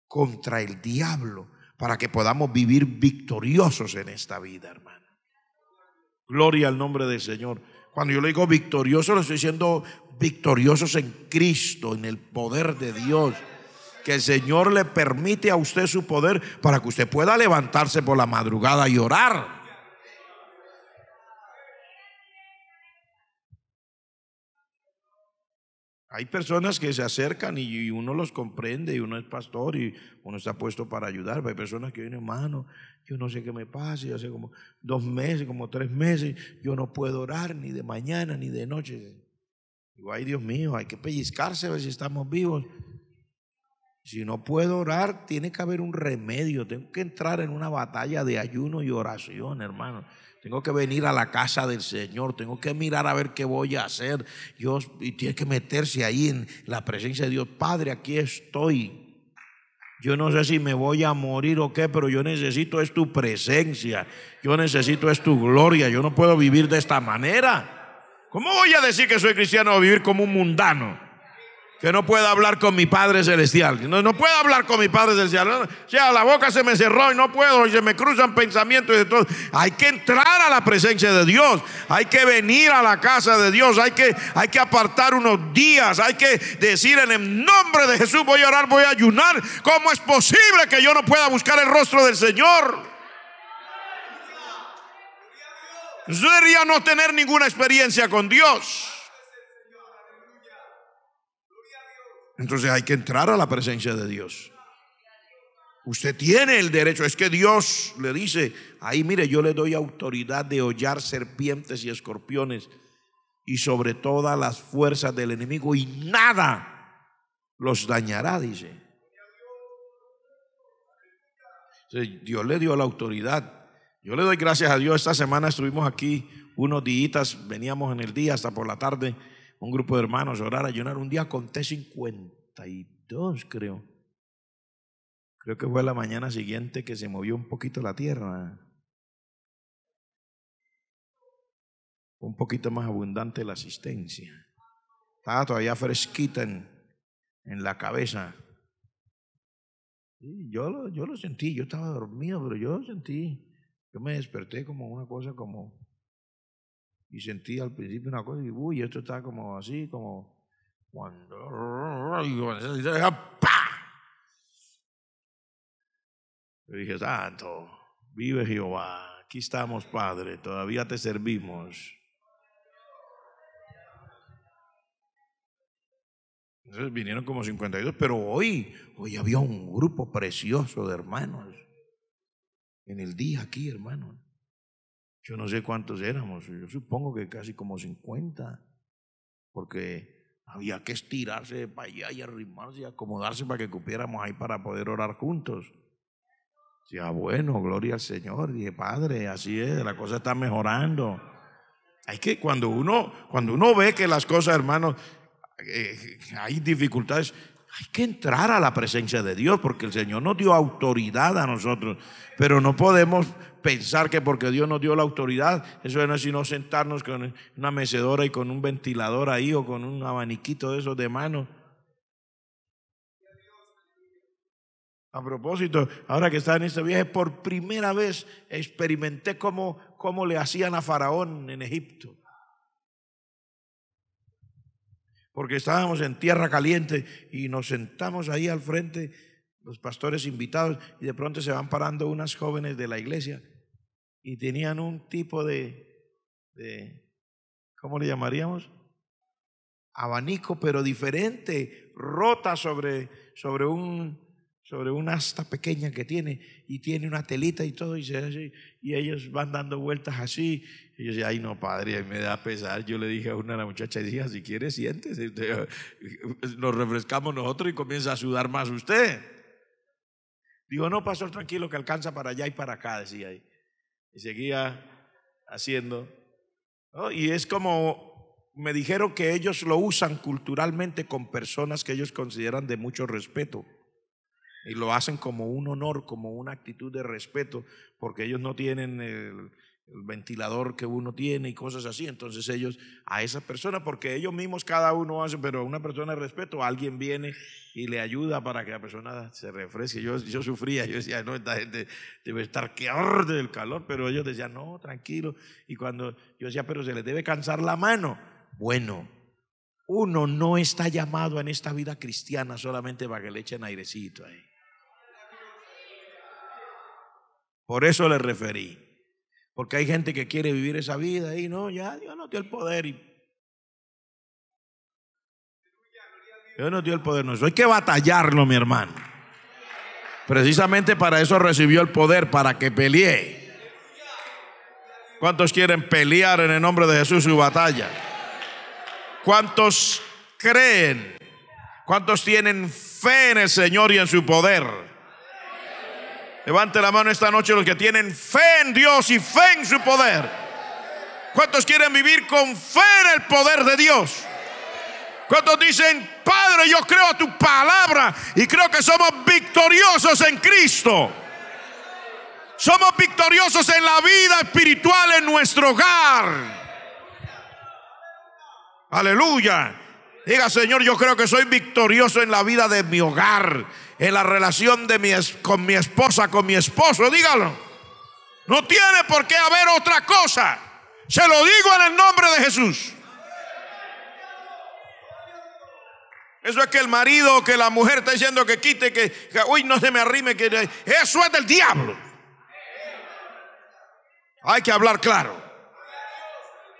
contra el diablo para que podamos vivir victoriosos en esta vida, hermano. Gloria al nombre del Señor. Cuando yo le digo victorioso, le estoy diciendo victoriosos en Cristo, en el poder de Dios. Que el Señor le permite a usted su poder para que usted pueda levantarse por la madrugada y orar. Hay personas que se acercan y uno los comprende, y uno es pastor y uno está puesto para ayudar. Pero hay personas que vienen, hermano, yo no sé qué me pasa, y hace como 2 meses, como 3 meses, yo no puedo orar ni de mañana ni de noche. Digo, ay Dios mío, hay que pellizcarse a ver si estamos vivos. Si no puedo orar, tiene que haber un remedio. Tengo que entrar en una batalla de ayuno y oración, hermano. Tengo que venir a la casa del Señor. Tengo que mirar a ver qué voy a hacer. Y tiene que meterse ahí en la presencia de Dios. Padre, aquí estoy. Yo no sé si me voy a morir o qué, pero yo necesito es tu presencia. Yo necesito es tu gloria. Yo no puedo vivir de esta manera. ¿Cómo voy a decir que soy cristiano o vivir como un mundano? Que no pueda hablar con mi Padre Celestial. No puedo hablar con mi Padre Celestial. O sea, la boca se me cerró y no puedo, y se me cruzan pensamientos y de todo. Hay que entrar a la presencia de Dios. Hay que venir a la casa de Dios. Hay que apartar unos días. Hay que decir, en el nombre de Jesús voy a orar, voy a ayunar. ¿Cómo es posible que yo no pueda buscar el rostro del Señor? Eso debería no tener ninguna experiencia con Dios. Entonces hay que entrar a la presencia de Dios. Usted tiene el derecho. Es que Dios le dice ahí, mire, yo le doy autoridad de hollar serpientes y escorpiones y sobre todas las fuerzas del enemigo, y nada los dañará, dice. Entonces, Dios le dio la autoridad. Yo le doy gracias a Dios. Esta semana estuvimos aquí unos días, veníamos en el día hasta por la tarde, un grupo de hermanos orar, ayunar. Un día conté 52, creo. Creo que fue la mañana siguiente que se movió un poquito la tierra. Un poquito más abundante la asistencia. Estaba todavía fresquita en la cabeza. Sí, yo lo sentí. Yo estaba dormido, pero yo lo sentí. Yo me desperté como una cosa como... Y sentí al principio una cosa y uy, esto está como así, como cuando ¡pah! Yo dije, santo, vive Jehová, aquí estamos, Padre, todavía te servimos. Entonces vinieron como 52, pero hoy había un grupo precioso de hermanos en el día aquí, hermanos. Yo no sé cuántos éramos, yo supongo que casi como 50, porque había que estirarse para allá y arrimarse y acomodarse para que cupiéramos ahí para poder orar juntos. Decía, bueno, gloria al Señor. Dije, Padre, así es, la cosa está mejorando. Hay que, cuando uno ve que las cosas, hermanos, hay dificultades, hay que entrar a la presencia de Dios, porque el Señor nos dio autoridad a nosotros, pero no podemos pensar que porque Dios nos dio la autoridad, eso no es sino sentarnos con una mecedora y con un ventilador ahí o con un abaniquito de esos de mano. A propósito, ahora que estaba en este viaje, por primera vez experimenté cómo le hacían a Faraón en Egipto. Porque estábamos en tierra caliente y nos sentamos ahí al frente, los pastores invitados, y de pronto se van parando unas jóvenes de la iglesia y tenían un tipo de ¿cómo le llamaríamos? Abanico, pero diferente, rota sobre una asta pequeña que tiene, y tiene una telita y todo, y ellos van dando vueltas así. Y yo decía, ay no, Padre, me da pesar. Yo le dije a una de las muchachas, dije, si quiere siéntese, nos refrescamos nosotros y comienza a sudar más usted. Digo, no, pastor, tranquilo, que alcanza para allá y para acá, decía ahí. Y seguía haciendo, ¿no? Y es como, me dijeron que ellos lo usan culturalmente con personas que ellos consideran de mucho respeto. Y lo hacen como un honor, como una actitud de respeto, porque ellos no tienen el ventilador que uno tiene y cosas así. Entonces ellos, a esa persona, porque ellos mismos cada uno hace, pero a una persona de respeto, alguien viene y le ayuda para que la persona se refresque. Yo sufría, yo decía, no, esta gente debe estar que arde del calor, pero ellos decían, no, tranquilo. Y cuando yo decía, pero se les debe cansar la mano. Bueno, uno no está llamado en esta vida cristiana solamente para que le echen airecito ahí. Por eso le referí. Porque hay gente que quiere vivir esa vida y no, ya Dios nos dio el poder. Dios nos dio el poder. No, eso hay que batallarlo, mi hermano. Precisamente para eso recibió el poder, para que pelee. ¿Cuántos quieren pelear en el nombre de Jesús su batalla? ¿Cuántos creen? ¿Cuántos tienen fe en el Señor y en su poder? Levante la mano esta noche los que tienen fe en Dios y fe en su poder. ¿Cuántos quieren vivir con fe en el poder de Dios? ¿Cuántos dicen, Padre, yo creo a tu palabra y creo que somos victoriosos en Cristo? Somos victoriosos en la vida espiritual en nuestro hogar. Aleluya. Diga, Señor, yo creo que soy victorioso en la vida de mi hogar, en la relación con mi esposa, con mi esposo. Dígalo. No tiene por qué haber otra cosa. Se lo digo en el nombre de Jesús. Eso es que el marido, que la mujer está diciendo que quite, que uy, no se me arrime, que eso es del diablo. Hay que hablar claro.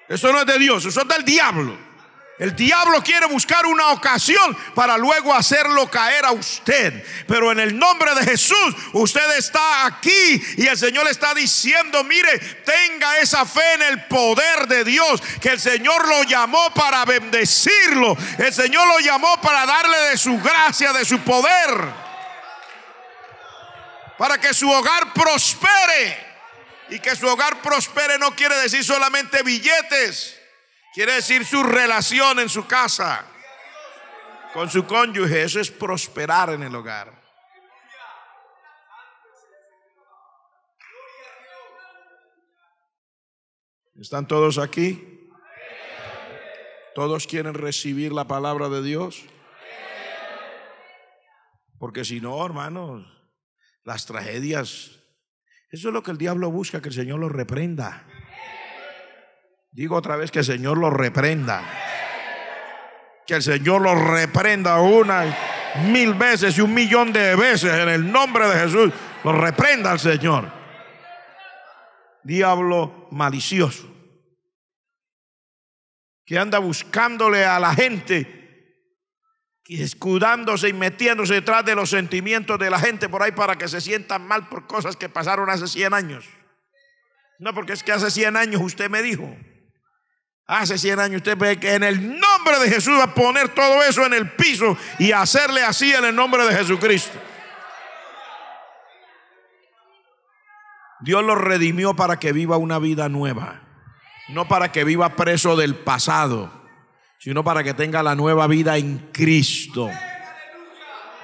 Eso no es de Dios, eso es del diablo. El diablo quiere buscar una ocasión para luego hacerlo caer a usted. Pero en el nombre de Jesús, usted está aquí y el Señor le está diciendo, mire, tenga esa fe en el poder de Dios, que el Señor lo llamó para bendecirlo. El Señor lo llamó para darle de su gracia, de su poder, para que su hogar prospere. Y que su hogar prospere no quiere decir solamente billetes. Quiere decir su relación en su casa con su cónyuge. Eso es prosperar en el hogar. ¿Están todos aquí? ¿Todos quieren recibir la palabra de Dios? Porque si no, hermanos, las tragedias, eso es lo que el diablo busca, que el Señor los reprenda. Digo otra vez, que el Señor los reprenda. Que el Señor los reprenda 1,000 veces y 1,000,000 de veces en el nombre de Jesús. Los reprenda al Señor. Diablo malicioso, que anda buscándole a la gente y escudándose y metiéndose detrás de los sentimientos de la gente por ahí para que se sientan mal por cosas que pasaron hace 100 años. No, porque es que hace 100 años usted me dijo. Hace 100 años usted ve que en el nombre de Jesús va a poner todo eso en el piso y hacerle así en el nombre de Jesucristo. Dios lo redimió para que viva una vida nueva, no para que viva preso del pasado, sino para que tenga la nueva vida en Cristo.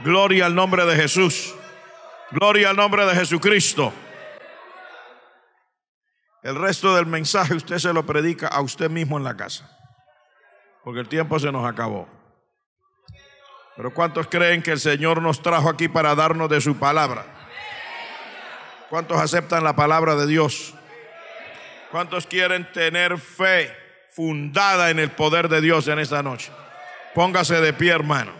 Gloria al nombre de Jesús. Gloria al nombre de Jesucristo. El resto del mensaje usted se lo predica a usted mismo en la casa, porque el tiempo se nos acabó. Pero ¿cuántos creen que el Señor nos trajo aquí para darnos de su palabra? ¿Cuántos aceptan la palabra de Dios? ¿Cuántos quieren tener fe fundada en el poder de Dios en esta noche? Póngase de pie, hermano.